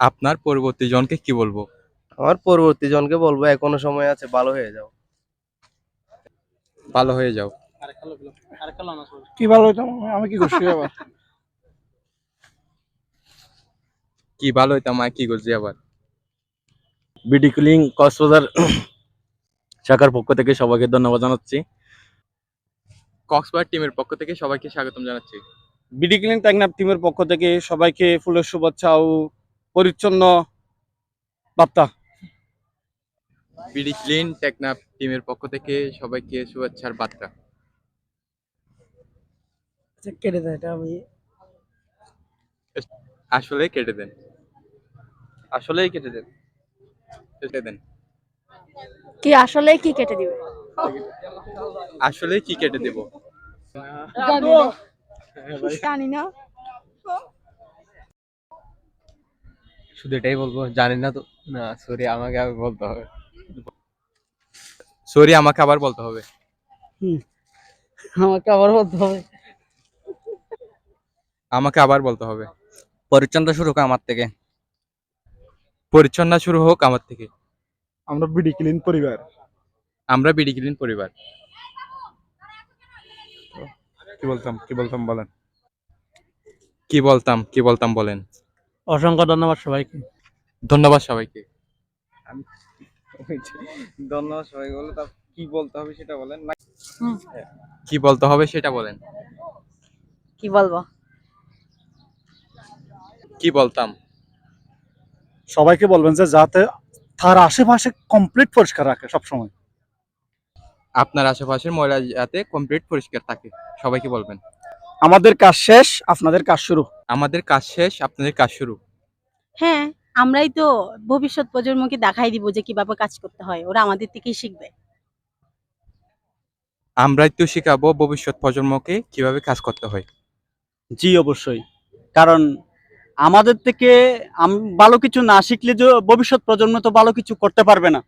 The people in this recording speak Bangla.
আপনার পরবর্তী জনকে কি বলবো? আমার পরবর্তী জনকে বলবো এখনো সময় আছে, ভালো হয়ে যাও। ভালো হয়ে যাও। কি ভালো হইতাম আমি কি করছি আবার? কি ভালো হইতাম আর কি করছি আবার? বিডি কুলিং কক্সবাজার শাখার পক্ষ থেকে সবাইকে ধন্যবাদ জানাচ্ছি। কক্সবাজার টিমের পক্ষ থেকে সবাইকে স্বাগতম জানাচ্ছি। বিডি ক্লিন টেকনাফ টিমের পক্ষ থেকে সবাইকে ফুলের শুভেচ্ছা ও পরিচ্ছন্ন বার্তা। বিডি ক্লিন টেকনাফ টিমের পক্ষ থেকে সবাইকে শুভেচ্ছার বার্তা। কেটে দেয় এটা আমি আসলে কেটে দেন। আসলেই কেটে দেন। কেটে দেন। কি আসলে কি কেটে দিবে? আসলে কি কেটে দেব? জানি না। শুধু এটাই বলবো, জানি না তো। না সরি, আমাকে আবার বলতে হবে। সরি, আমাকে আবার বলতে হবে। আমাকে আবার বলতে হবে। আমাকে আবার বলতে হবে। পরিচ্ছন্ন শুরু হোক আমার থেকে। পরিচ্ছন্ন শুরু হোক আমার থেকে। আমরা বিডি ক্লিন পরিবার। আমরা বিডি ক্লিন পরিবার। কি বলতাম বলেন। কি বলতাম বলেন। অসংখ্য ধন্যবাদ সবাইকে। ধন্যবাদ সবাইকে। ধন্যবাদ সবাই বলে, তা কি বলতে হবে সেটা বলেন। কি বলতে হবে সেটা বলেন। কি বলবো? কি বলতাম? সবাইকে বলবেন যে যাতে তার আশেপাশে কমপ্লিট পরিষ্কার রাখে সবসময়। আপনার আশেপাশের ময়লা যাতে কমপ্লিট পরিষ্কার থাকে, সবাইকে বলবেন। আমাদের কাজ শেষ, আপনাদের কাজ শুরু। আমাদের কাজ শেষ, আপনাদের কাজ শুরু। হ্যাঁ, আমরাই তো ভবিষ্যৎ প্রজন্মকে দেখাই দিব যে কিভাবে কাজ করতে হয়, ওরা আমাদের থেকেই শিখবে। আমরাই তো শিখাবো ভবিষ্যৎ প্রজন্মকে কিভাবে কাজ করতে হয়। জি অবশ্যই, কারণ আমাদের থেকে ভালো কিছু না শিখলে যে ভবিষ্যৎ প্রজন্ম তো ভালো কিছু করতে পারবে না।